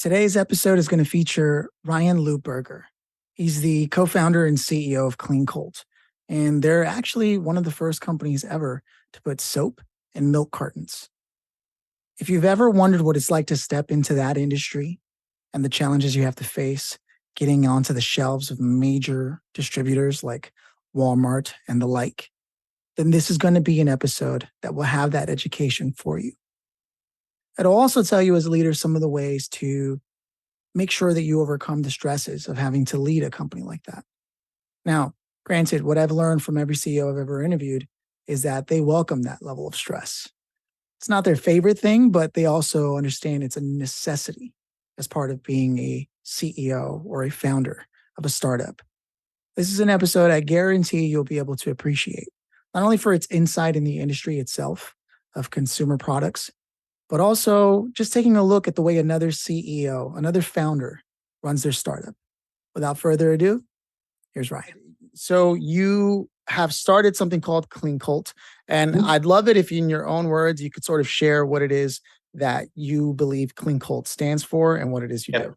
Today's episode is going to feature Ryan Lupberger. He's the co-founder and CEO of Cleancult, and they're actually one of the first companies ever to put soap in milk cartons. If you've ever wondered what it's like to step into that industry and the challenges you have to face getting onto the shelves of major distributors like Walmart and the like, then this is going to be an episode that will have that education for you. It'll also tell you as a leader some of the ways to make sure that you overcome the stresses of having to lead a company like that. Now, granted, what I've learned from every CEO I've ever interviewed is that they welcome that level of stress. It's not their favorite thing, but they also understand it's a necessity as part of being a CEO or a founder of a startup. This is an episode I guarantee you'll be able to appreciate, not only for its insight in the industry itself of consumer products, but also just taking a look at the way another CEO, another founder runs their startup. Without further ado, here's Ryan. So you have started something called Cleancult, and I'd love it if in your own words, you could sort of share what it is that you believe Cleancult stands for and what it is you do.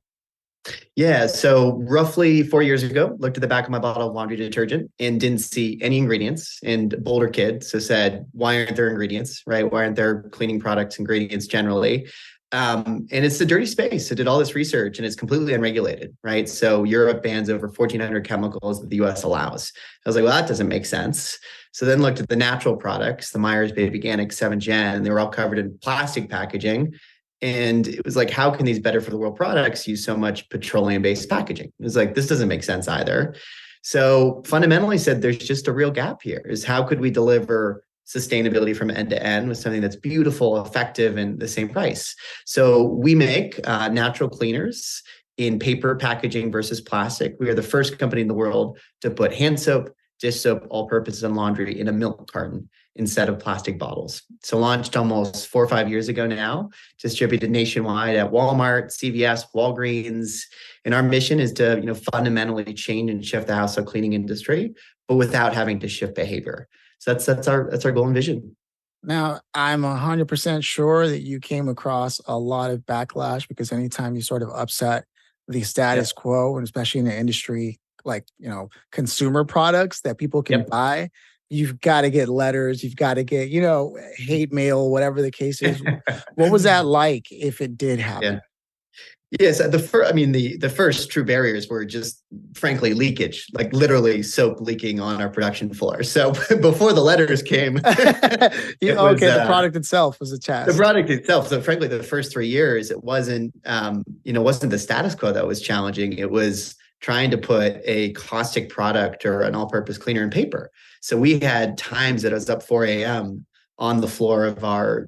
Yeah, so roughly 4 years ago, looked at the back of my bottle of laundry detergent and didn't see any ingredients. And older kid, so said, why aren't there ingredients, right? Why aren't there cleaning products, ingredients generally? And it's a dirty space. So did all this research and it's completely unregulated, right? So Europe bans over 1,400 chemicals that the US allows. I was like, well, that doesn't make sense. So then looked at the natural products, the Myers Baby Organic 7 Gen, they were all covered in plastic packaging. And it was like, how can these better for the world products use so much petroleum-based packaging? It was like, this doesn't make sense either. So fundamentally said, there's just a real gap here is how could we deliver sustainability from end to end with something that's beautiful, effective, and the same price? So we make natural cleaners in paper packaging versus plastic. We are the first company in the world to put hand soap, dish soap, all-purpose, and laundry in a milk carton instead of plastic bottles. So launched almost 4 or 5 years ago now, distributed nationwide at Walmart, CVS, Walgreens. And our mission is to, fundamentally change and shift the household cleaning industry, but without having to shift behavior. So that's our goal and vision. Now, I'm 100% sure that you came across a lot of backlash because anytime you sort of upset the status quo, and especially in the industry like, consumer products that people can buy, you've got to get letters, you've got to get, hate mail, whatever the case is. What was that like if it did happen? Yes, the first true barriers were just, frankly, leakage, like literally soap leaking on our production floor. So before the letters came, the product itself was a test. The product itself. So frankly, the first 3 years, it wasn't the status quo that was challenging. It was trying to put a caustic product or an all-purpose cleaner in paper. So we had times that I was up 4 a.m. on the floor of our,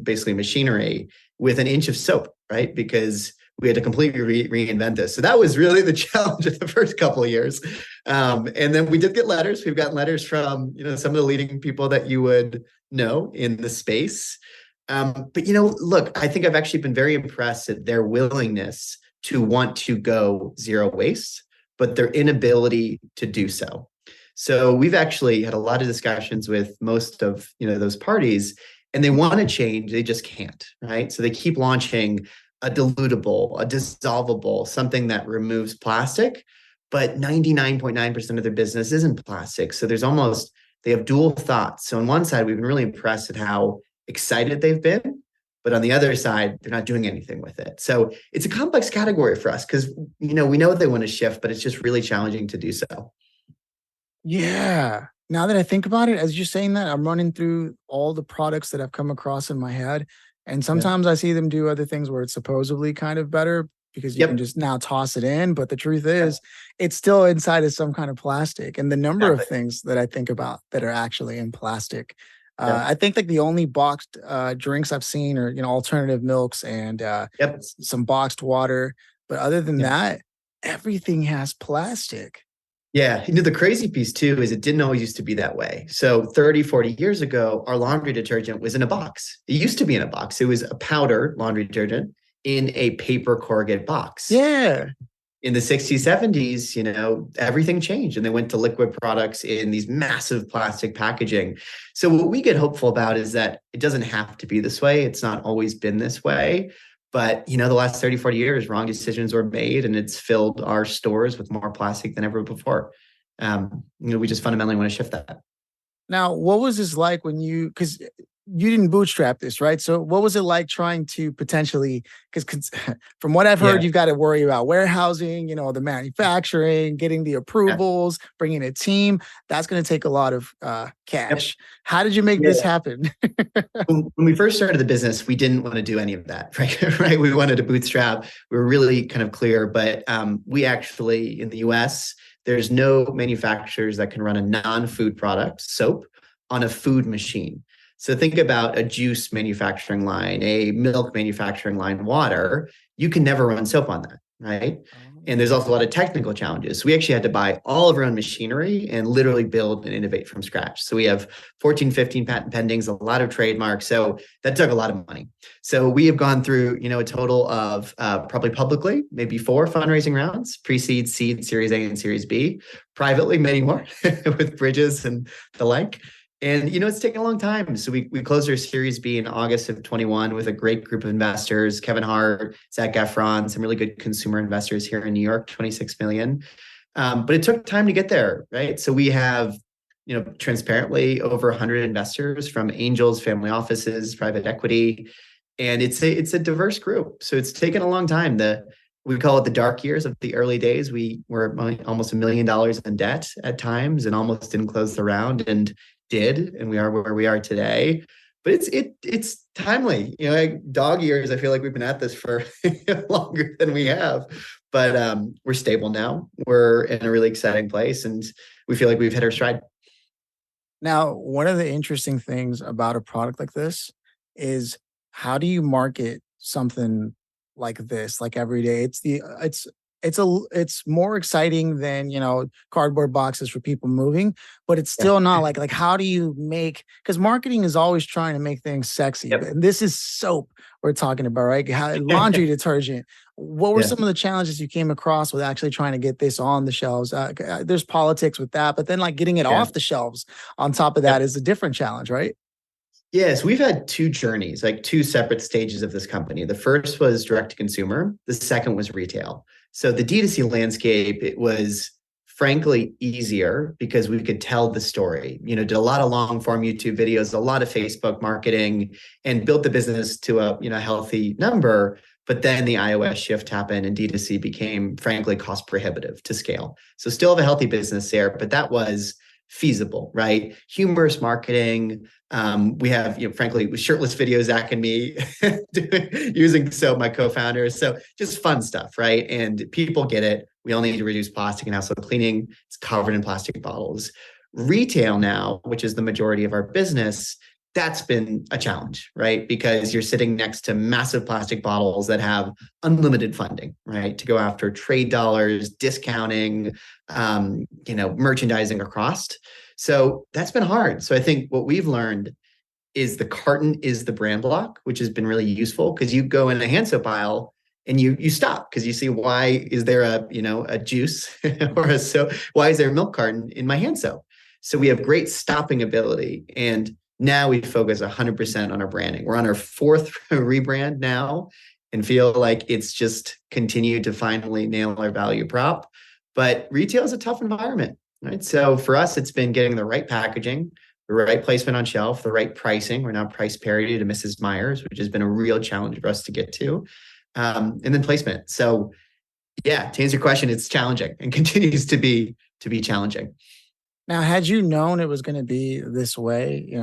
basically machinery with an inch of soap, right? Because we had to completely reinvent this. So that was really the challenge of the first couple of years. And then we did get letters. We've gotten letters from, some of the leading people that you would know in the space. But, look, I think I've actually been very impressed at their willingness to want to go zero waste, but their inability to do so. So we've actually had a lot of discussions with most of, those parties, and they want to change, they just can't, right? So they keep launching a dilutable, a dissolvable, something that removes plastic, but 99.9% of their business isn't plastic. So they have dual thoughts. So on one side, we've been really impressed at how excited they've been, but on the other side, they're not doing anything with it. So it's a complex category for us because, we know they want to shift, but it's just really challenging to do so. Yeah. Now that I think about it, as you're saying that, I'm running through all the products that I've come across in my head. And sometimes I see them do other things where it's supposedly kind of better because you can just now toss it in. But the truth is, it's still inside of some kind of plastic. And the number of things that I think about that are actually in plastic. I think like the only boxed drinks I've seen are, alternative milks and some boxed water. But other than that, everything has plastic. Yeah. The crazy piece too is it didn't always used to be that way. So 30, 40 years ago, our laundry detergent was in a box. It used to be in a box. It was a powder laundry detergent in a paper corrugate box. Yeah. In the 60s, 70s, everything changed and they went to liquid products in these massive plastic packaging. So what we get hopeful about is that it doesn't have to be this way. It's not always been this way. But, the last 30, 40 years, wrong decisions were made and it's filled our stores with more plastic than ever before. We just fundamentally want to shift that. Now, what was this like when because you didn't bootstrap this, right? So what was it like trying to potentially, because from what I've heard, Yeah. you've got to worry about warehousing, the manufacturing, getting the Yeah. approvals, bringing a team. That's going to take a lot of Yep. cash. How did you make this Yeah. happen? When we first started the business, we didn't want to do any of that, right? Right. We wanted to bootstrap. We were really kind of clear, but we actually, in the US, there's no manufacturers that can run a non-food product, soap, on a food machine. So think about a juice manufacturing line, a milk manufacturing line, water. You can never run soap on that, right? And there's also a lot of technical challenges. So we actually had to buy all of our own machinery and literally build and innovate from scratch. So we have 14, 15 patent pendings, a lot of trademarks. So that took a lot of money. So we have gone through, a total of probably publicly, maybe 4 fundraising rounds, pre-seed, seed, Series A, and Series B. Privately, many more with bridges and the like. And it's taken a long time. So we closed our Series B in August of 21 with a great group of investors: Kevin Hart, Zach Efron, some really good consumer investors here in New York, 26 million. But it took time to get there, right? So we have, transparently over 100 investors from angels, family offices, private equity, and it's a diverse group. So it's taken a long time. We call it the dark years of the early days. We were almost $1 million in debt at times and almost didn't close the round, and we are where we are today. But it's timely. Like dog years, I feel like we've been at this for longer than we have. But we're stable now. We're in a really exciting place, and we feel like we've hit our stride. Now, one of the interesting things about a product like this is, how do you market something like this, like every day? It's more exciting than, cardboard boxes for people moving, but it's Yeah. still not like how do you make, because marketing is always trying to make things sexy. Yep. And this is soap we're talking about, right? Laundry detergent. What were Yeah. some of the challenges you came across with actually trying to get this on the shelves? There's politics with that, but then like getting it Yeah. off the shelves on top of that Yep. is a different challenge, right? Yes, we've had 2 journeys, like 2 separate stages of this company. The first was direct to consumer. The second was retail. So the D2C landscape, it was frankly easier because we could tell the story. Did a lot of long form YouTube videos, a lot of Facebook marketing, and built the business to a healthy number. But then the iOS shift happened and D2C became frankly cost prohibitive to scale. So still have a healthy business there, but that was feasible, right? Humorous marketing. We have, frankly, shirtless videos, Zach and me using soap, my co-founders. So just fun stuff, right? And people get it. We all need to reduce plastic and household cleaning. It's covered in plastic bottles. Retail now, which is the majority of our business, that's been a challenge, right? Because you're sitting next to massive plastic bottles that have unlimited funding, right? To go after trade dollars, discounting, merchandising across. So that's been hard. So I think what we've learned is the carton is the brand block, which has been really useful because you go in a hand soap aisle and you stop because you see, why is there a juice or a soap? Why is there a milk carton in my hand soap? So we have great stopping ability. And now we focus 100% on our branding. We're on our 4th rebrand now and feel like it's just continued to finally nail our value prop. But retail is a tough environment, right? So for us, it's been getting the right packaging, the right placement on shelf, the right pricing. We're now price parity to Mrs. Meyer's, which has been a real challenge for us to get to. And then placement. So yeah, to answer your question, it's challenging and continues to be challenging. Now, had you known it was going to be this way,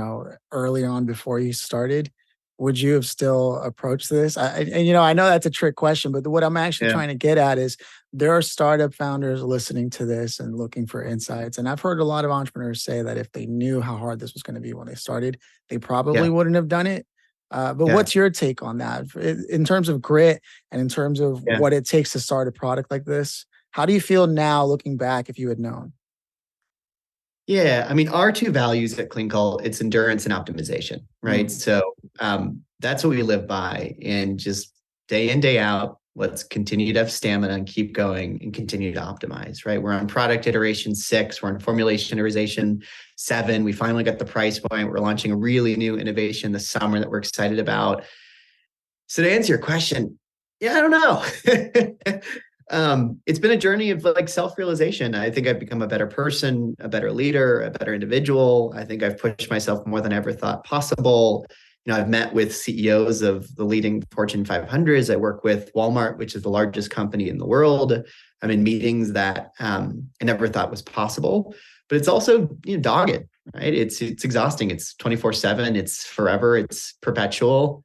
early on before you started, would you have still approached this? I know that's a trick question, but what I'm actually Yeah. trying to get at is, there are startup founders listening to this and looking for insights. And I've heard a lot of entrepreneurs say that if they knew how hard this was going to be when they started, they probably wouldn't have done it. But what's your take on that in terms of grit and in terms of what it takes to start a product like this? How do you feel now looking back if you had known? Yeah, I mean, our 2 values at Cleancult, it's endurance and optimization, right? So that's what we live by, and just day in, day out, let's continue to have stamina and keep going and continue to optimize, right? We're on product iteration 6, we're on formulation iteration 7. We finally got the price point. We're launching a really new innovation this summer that we're excited about. So to answer your question, Yeah, I don't know. It's been a journey of like self-realization. I think I've become a better person, a better leader, a better individual. I think I've pushed myself more than I ever thought possible. I've met with CEOs of the leading Fortune 500s. I work with Walmart, which is the largest company in the world. I'm in meetings that I never thought was possible. But it's also dogged, right? It's exhausting. It's 24/7. It's forever. It's perpetual.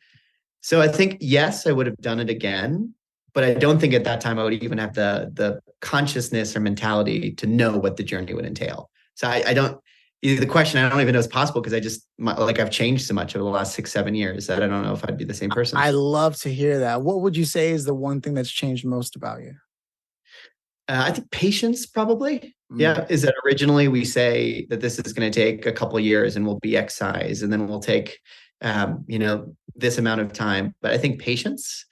So I think, yes, I would have done it again, but I don't think at that time I would even have the consciousness or mentality to know what the journey would entail. So I don't, the question, I don't even know it's possible because like I've changed so much over the last 6, 7 years that I don't know if I'd be the same person. I love to hear that. What would you say is the one thing that's changed most about you? I think patience probably. Mm. Yeah, is that originally we say that this is going to take a couple of years and we'll be X size, and then we'll take, this amount of time. But I think patience,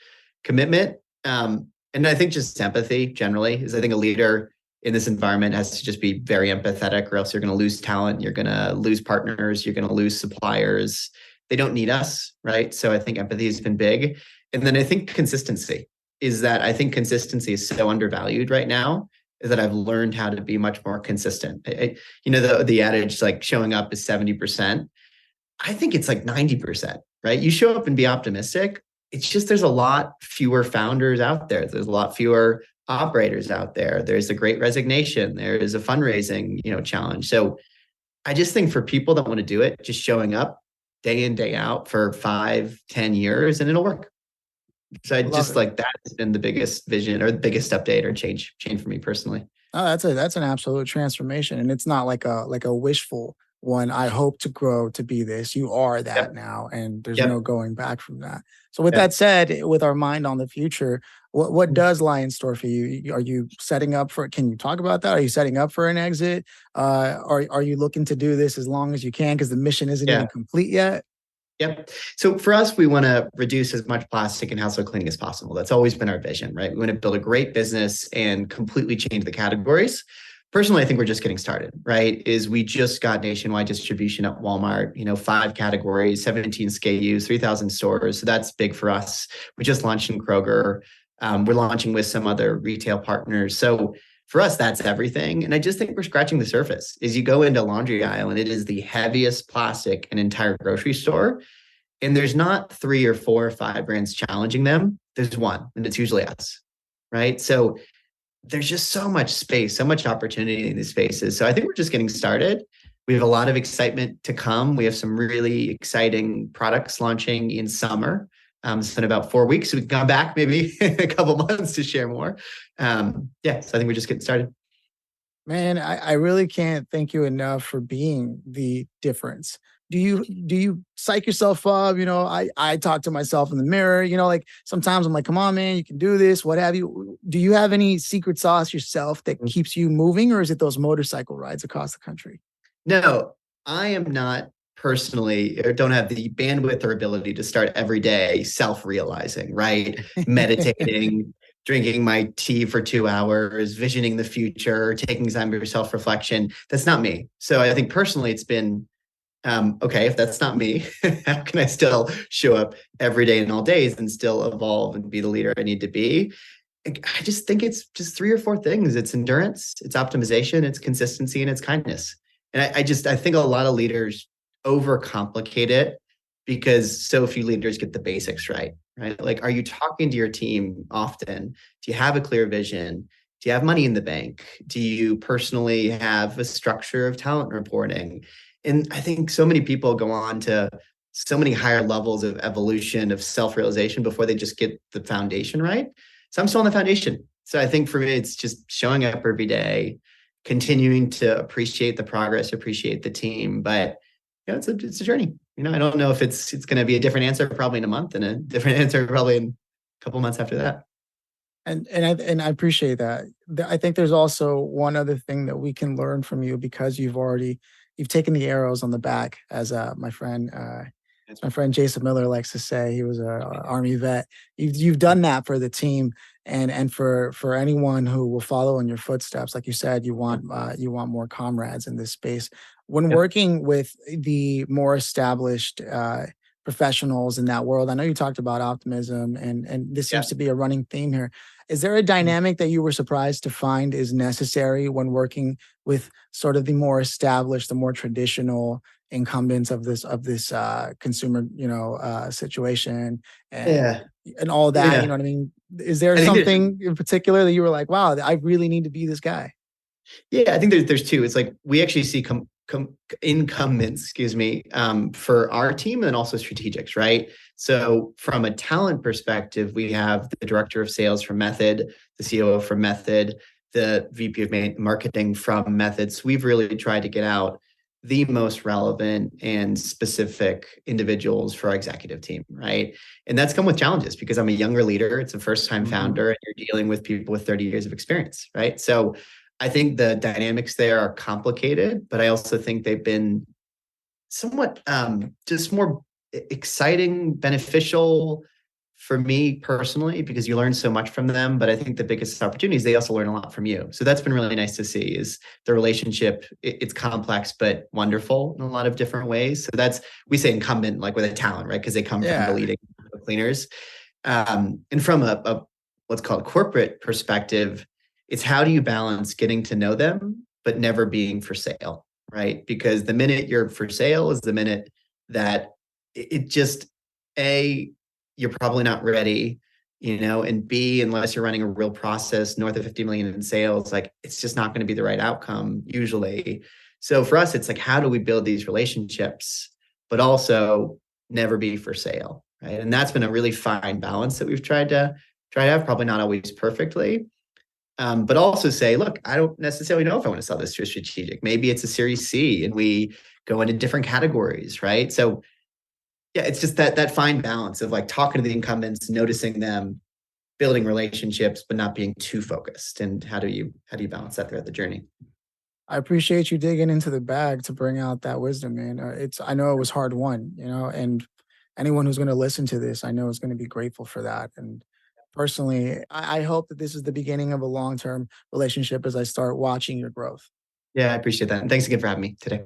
commitment, and I think just empathy generally is. I think a leader in this environment has to just be very empathetic, or else you're going to lose talent, you're going to lose partners, you're going to lose suppliers. They don't need us, right? So I think empathy has been big, and then I think consistency is that I think consistency is so undervalued right now is that I've learned how to be much more consistent. The adage like showing up is 70%. I think it's like 90%, right? You show up and be optimistic. It's just there's a lot fewer founders out there. There's a lot fewer operators out there. There's a great resignation. There is a fundraising, challenge. So I just think for people that want to do it, just showing up day in, day out for 5, 10 years and it'll work. So I Love just it. like that has been the biggest vision or the biggest update or change for me personally. Oh, that's an absolute transformation, and it's not like a wishful one. I hope to grow to be this. You are that Yep. now, and there's no Yep. going back from that. So, with that Yep. said, with our mind on the future, what does lie in store for you? Are you setting up for? Can you talk about that? Are you setting up for an exit? Are you looking to do this as long as you can because the mission isn't Yeah. even complete yet? Yep. So for us, we want to reduce as much plastic and household cleaning as possible. That's always been our vision, right? We want to build a great business and completely change the categories. Personally, I think we're just getting started, right? Is we just got nationwide distribution at Walmart, 5 categories, 17 SKUs, 3,000 stores. So that's big for us. We just launched in Kroger. We're launching with some other retail partners. So for us, that's everything. And I just think we're scratching the surface. As you go into laundry aisle, and it is the heaviest plastic in an entire grocery store. And there's not 3 or 4 or 5 brands challenging them. There's one, and it's usually us, right? So there's just so much space, so much opportunity in these spaces. So I think we're just getting started. We have a lot of excitement to come. We have some really exciting products launching in summer. So in about 4 weeks, we can come back maybe a couple months to share more. So I think we're just getting started. Man, I really can't thank you enough for being the difference. Do you psych yourself up? I talk to myself in the mirror, like sometimes I'm like, come on, man, you can do this, what have you. Do you have any secret sauce yourself that keeps you moving, or is it those motorcycle rides across the country? No, I am not personally or don't have the bandwidth or ability to start every day self-realizing, right? Meditating, drinking my tea for 2 hours, visioning the future, taking time for self-reflection. That's not me. So I think personally it's been okay, if that's not me, how can I still show up every day and all days and still evolve and be the leader I need to be? I just think it's just 3 or 4 things. It's endurance, it's optimization, it's consistency, and it's kindness. And I think a lot of leaders overcomplicate it because so few leaders get the basics right. Right. Like, are you talking to your team often? Do you have a clear vision? Do you have money in the bank? Do you personally have a structure of talent reporting? And I think so many people go on to so many higher levels of evolution, of self realization before they just get the foundation right. So I'm still on the foundation. So I think for me, it's just showing up every day, continuing to appreciate the progress, appreciate the team. But it's a journey. I don't know if it's going to be a different answer probably in a month and a different answer probably in a couple months after that. And I appreciate that. I think there's also one other thing that we can learn from you because you've taken the arrows on the back, as my friend Jason Miller likes to say. He was a Army vet. You've done that for the team, and for anyone who will follow in your footsteps. Like you said, you want more comrades in this space. When Yep. working with the more established professionals in that world. I know you talked about optimism, and this seems Yeah. to be a running theme here. Is there a dynamic that you were surprised to find is necessary when working with sort of the more established, the more traditional incumbents of this consumer, situation and Yeah. and all that? You know Yeah. what I mean? Is there I think there's something in particular that you were like, wow, I really need to be this guy? Yeah, I think there's two. It's like we actually see incumbents, excuse me, for our team and also strategics, right? So from a talent perspective, we have the director of sales from Method, the COO from Method, the VP of marketing from Method. So we've really tried to get out the most relevant and specific individuals for our executive team, right? And that's come with challenges because I'm a younger leader. It's a first time Mhm. founder, and you're dealing with people with 30 years of experience, right? So I think the dynamics there are complicated, but I also think they've been somewhat just more exciting, beneficial for me personally, because you learn so much from them. But I think the biggest opportunity is they also learn a lot from you. So that's been really nice to see is the relationship. It's complex, but wonderful in a lot of different ways. So that's, we say incumbent, like with a talent, right? Because they come from the Yeah. leading cleaners. And from a what's called corporate perspective, it's how do you balance getting to know them, but never being for sale, right? Because the minute you're for sale is the minute that it just, A, you're probably not ready, and B, unless you're running a real process north of 50 million in sales, like it's just not going to be the right outcome usually. So for us, it's like, how do we build these relationships, but also never be for sale, right? And that's been a really fine balance that we've tried to have, probably not always perfectly. But also say, look, I don't necessarily know if I want to sell this to a strategic. Maybe it's a Series C, and we go into different categories, right? So yeah, it's just that fine balance of like talking to the incumbents, noticing them, building relationships, but not being too focused. And how do you balance that throughout the journey? I appreciate you digging into the bag to bring out that wisdom, man. I know it was hard won, and anyone who's going to listen to this, I know is going to be grateful for that. And personally, I hope that this is the beginning of a long term relationship as I start watching your growth. Yeah, I appreciate that. And thanks again for having me today.